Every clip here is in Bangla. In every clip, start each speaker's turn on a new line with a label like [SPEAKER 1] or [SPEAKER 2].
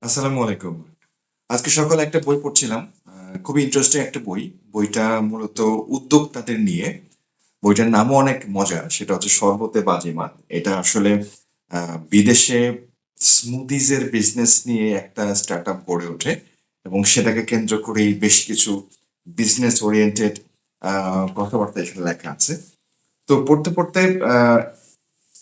[SPEAKER 1] আসসালামু আলাইকুম। আজকে সকালে একটা বই পড়ছিলাম। খুবই ইন্টারেস্টিং একটা বই। বইটা মূলত উদ্যোক্তাদের নিয়ে। বইটার নামও অনেক মজার। সেটা হচ্ছে 'শরবতে বাজিমাত'। এটা আসলে বিদেশে স্মুদিজ এর বিজনেস নিয়ে একটা স্টার্টআপ গড়ে ওঠে এবং সেটাকে কেন্দ্র করেই বেশ কিছু বিজনেস ওরিয়েন্টেড কথাবার্তা এখানে লেখা আছে। তো পড়তে আ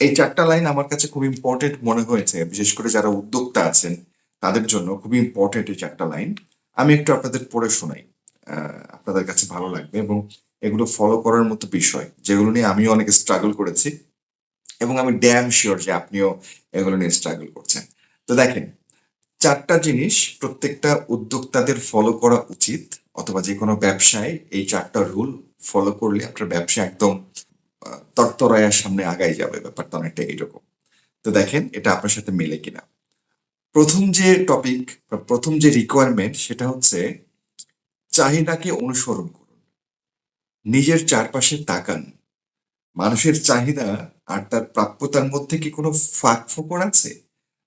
[SPEAKER 1] এই ৪ টা লাইন আমার কাছে খুব ইম্পোর্টেন্ট মনে হয়েছে। বিশেষ করে যারা উদ্যোক্তা আছেন, তাদের জন্য খুবই ইম্পোর্টেন্ট এই ৪ টা লাইন। আমি একটু আপনাদের পড়ে শোনাই। আ আপনাদের কাছে ভালো লাগবে এবং এগুলো ফলো করার মতো বিষয়। যেগুলো নিয়ে আমিও অনেক স্ট্রাগল করেছি এবং আমি ড্যাম সিউর যে আপনিও এগুলো নিয়ে স্ট্রাগল করছেন। তো দেখেন, ৪ টা জিনিস প্রত্যেকটা উদ্যোক্তাদের ফলো করা উচিত অথবা যেকোনো ব্যবসায় এই ৪ টা রুল ফলো করলে আপনার ব্যবসা একদম তরতরায়ার সামনে আগায় যাবে। ব্যাপারটা অনেকটা এইরকম। তো দেখেন এটা আপনার সাথে মেলে কিনা। প্রথম যে টপিক বা প্রথম যে রিকোয়ারমেন্ট সেটা হচ্ছে চাহিদাকে অনুসরণ করুন। নিজের চারপাশে তাকান। মানুষের চাহিদা আর তার প্রাপ্যতার মধ্যে কি কোনো ফাঁক-ফোকর আছে?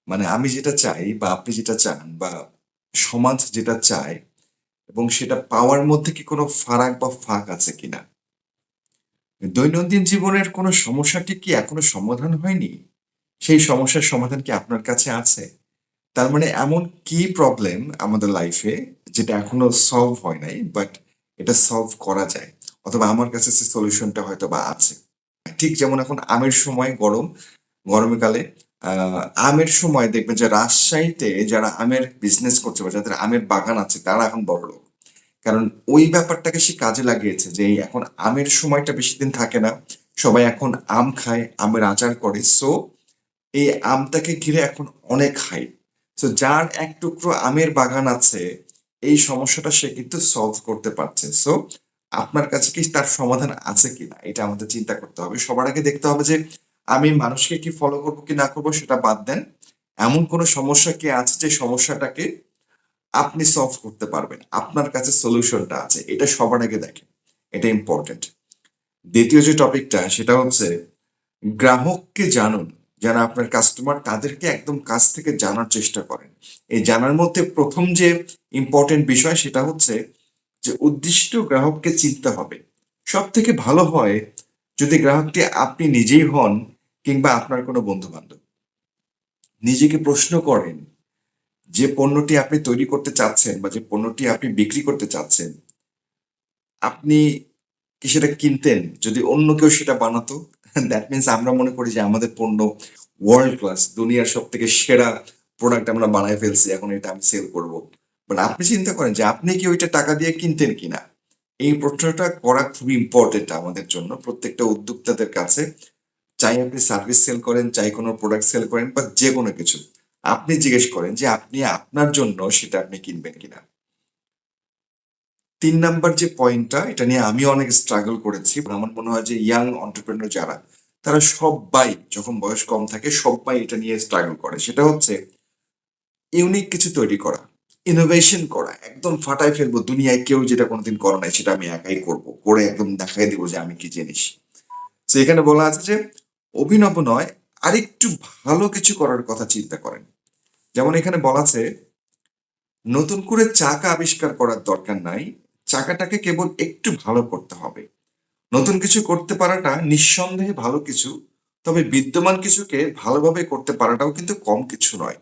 [SPEAKER 1] মানে আমি যেটা চাই বা আপনি যেটা চান বা সমাজ যেটা চায় এবং সেটা পাওয়ার মধ্যে কি কোনো ফারাক বা ফাঁক আছে কিনা? দৈনন্দিন জীবনের কোনো সমস্যাটি কি এখনো সমাধান হয়নি? সেই সমস্যার সমাধান কি আপনার কাছে আছে? তার মানে এমন কি প্রবলেম আমাদের লাইফে যেটা এখনো সলভ হয় নাই বাট এটা সলভ করা যায় অথবা আমার কাছে সে সলিউশনটা হয়তো বা আছে। ঠিক যেমন এখন আমের সময় গরমের কালে আমের সময় দেখবেন যে রাজশাহীতে যারা আমের বিজনেস করছে বা যাদের আমের বাগান আছে তারা এখন বড়লোক। কারণ ওই ব্যাপারটাকে সে কাজে লাগিয়েছে যে এই এখন আমের সময়টা বেশি দিন থাকে না। সবাই এখন আম খায়, আমের আচার করে। সো এই আমটাকে ঘিরে এখন অনেক হাইপ। সো যার এক টুকরো আমের বাগান আছে, এই সমস্যাটা সে কিন্তু সলভ করতে পারছে। সো আপনার কাছে কি তার সমাধান আছে কিনা? এটা আমাদের চিন্তা করতে হবে। সবার আগে দেখতে হবে যে আমি মানুষকে কি ফলো করব কি না করব সেটা বাদ দেন। এমন কোন সমস্যা কি আছে যে সমস্যাটাকে আপনি সলভ করতে পারবেন। আপনার কাছে সলিউশনটা আছে। এটা সবার আগে দেখেন। এটা ইম্পোর্টেন্ট। দ্বিতীয় যে টপিকটা সেটা হচ্ছে গ্রাহককে জানুন। যারা আপনার কাস্টমার তাদেরকে একদম কাছ থেকে জানার চেষ্টা করেন। এই জানার মধ্যে ১ম যে ইম্পোর্টেন্ট বিষয় সেটা হচ্ছে যে উদ্দিষ্ট গ্রাহককে চিনতে হবে। সবথেকে ভালো হয় যদি গ্রাহকটি আপনি নিজেই হন কিংবা আপনার কোনো বন্ধু-বান্ধব। নিজেকে প্রশ্ন করেন যে পণ্যটি আপনি তৈরি করতে চাচ্ছেন বা যে পণ্যটি আপনি বিক্রি করতে চাচ্ছেন, আপনি কি সেটা কিনতেন যদি অন্য কেউ সেটা বানাতো? দ্যাট মিনস আমরা মনে করি যে আমাদের পণ্য ওয়ার্ল্ড ক্লাস, দুনিয়ার সবথেকে সেরা প্রোডাক্ট আমরা বানায় ফেলছি। এখন এটা আমি সেল করব। বাট আপনি চিন্তা করেন যে আপনি কি ওইটা টাকা দিয়ে কিনতেন কিনা? এই প্রশ্নটা করা খুবই ইম্পোর্টেন্ট আমাদের জন্য। প্রত্যেকটা উদ্যোক্তাদের কাছে। চাই আপনি সার্ভিস সেল করেন, চাই কোনো প্রোডাক্ট সেল করেন বা যেকোনো কিছু। আপনি জিজ্ঞেস করেন যে আপনি আপনার জন্য সেটা আপনি কিনবেন কিনা? ৩ নাম্বার যে পয়েন্টটা, এটা নিয়ে আমিও অনেক স্ট্রাগল করেছি। আমার মনে হয় যে ইয়াং এন্টারপ্রেনিউর যারা, তারা সব্বাই যখন বয়স কম থাকে সব্বাই এটা নিয়ে স্ট্রাগল করে। সেটা হচ্ছে ইউনিক কিছু তৈরি করা, ইনোভেশন করা। একদম ফাটায় ফেলবো। দুনিয়ায় কেউ যেটা কোনোদিন করে নাই সেটা আমি একাই করব। করে একদম দেখায় দিব যে আমি কি জিনিস। সো এখানে বলা আছে যে অভিনব নয়, আরেকটু ভালো কিছু করার কথা চিন্তা করেন। যেমন এখানে বলা আছে নতুন করে চাকা আবিষ্কার করার দরকার নাই। চাকাটাকে কেবল একটু ভালো করতে হবে। নতুন কিছু করতে পারাটা নিঃসন্দেহে ভালো কিছু। তবে বিদ্যমান কিছুকে ভালোভাবে করতে পারাটাও কিন্তু কম কিছু নয়।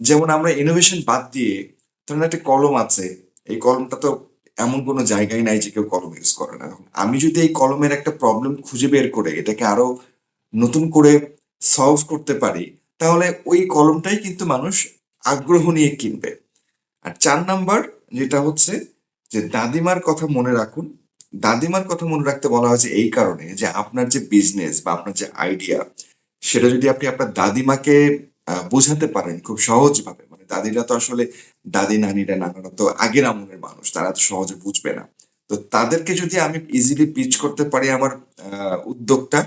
[SPEAKER 1] যেমন আমরা ইনোভেশন বাদ দিয়ে ধরেন একটা কলম আছে। এই কলমটা তো এমন কোনো জায়গায় নাই যে কেউ কলম ইউজ করে না। এখন আমি যদি এই কলমের একটা প্রবলেম খুঁজে বের করে এটাকে আরো নতুন করে সলভ করতে পারি, তাহলে ওই কলমটাই কিন্তু মানুষ আগ্রহ নিয়ে কিনবে। আর ৪ নাম্বার যেটা হচ্ছে যে দাদিমার কথা মনে রাখুন। দাদিমার কথা মনে রাখতে বলা হয়েছে এই কারণে যে আপনার যে বিজনেস বা আপনার যে আইডিয়া সেটা যদি আপনি আপনার দাদিমাকে বোঝাতে পারেন খুব সহজভাবে। মানে দাদিরা তো আসলে দাদি, নানিরা, নানারা তো আগের আমলের মানুষ। তারা তো সহজে বুঝবে না। তো তাদেরকে যদি আমি ইজিলি পিচ করতে পারি আমার উদ্যোগটা,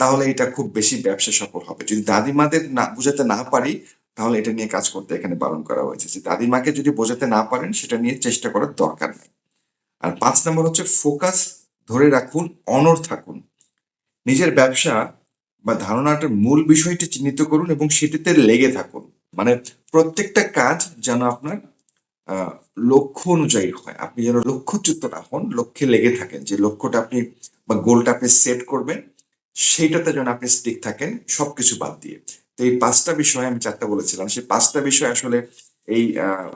[SPEAKER 1] তাহলে এটা খুব বেশি ব্যবসা সফল হবে। যদি দাদিমাদের না বুঝাতে না পারি তাহলে এটা নিয়ে কাজ করতে এখানে বারণ করা হয়েছে যে দাদিমাকে যদি বোঝাতে না পারেন সেটা নিয়ে চেষ্টা করার দরকার নেই। আর ৫ নম্বর হচ্ছে ফোকাস ধরে রাখুন, অনড় থাকুন। নিজের ব্যবসা বা ধারণাটার মূল বিষয়টি চিহ্নিত করুন এবং সেটিতে লেগে থাকুন। মানে প্রত্যেকটা কাজ যেন আপনার আহ, লক্ষ্য অনুযায়ী হয়। আপনি যেন লক্ষ্যচ্যুত না হন, লক্ষ্যে লেগে থাকেন, যে লক্ষ্যটা আপনি বা গোলটা আপনি সেট করবেন সেইটাতে যেন আপনি স্টিক থাকেন সবকিছু বাদ দিয়ে। তো এই 5টা বিষয় আমি 4টা বলেছিলাম, সেই 5টা বিষয় আসলে এই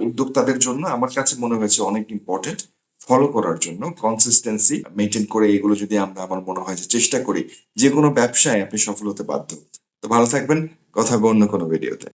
[SPEAKER 1] উদ্যোক্তাদের জন্য আমার কাছে মনে হয়েছে অনেক ইম্পর্টেন্ট ফলো করার জন্য। কনসিস্টেন্সি মেনটেন করে এগুলো যদি আমরা, আমার মনে হয় যে চেষ্টা করি, যে কোনো ব্যবসায় আপনি সফল হতে বাধ্য। তো ভালো থাকবেন, কথা হবে অন্য কোনো ভিডিওতে।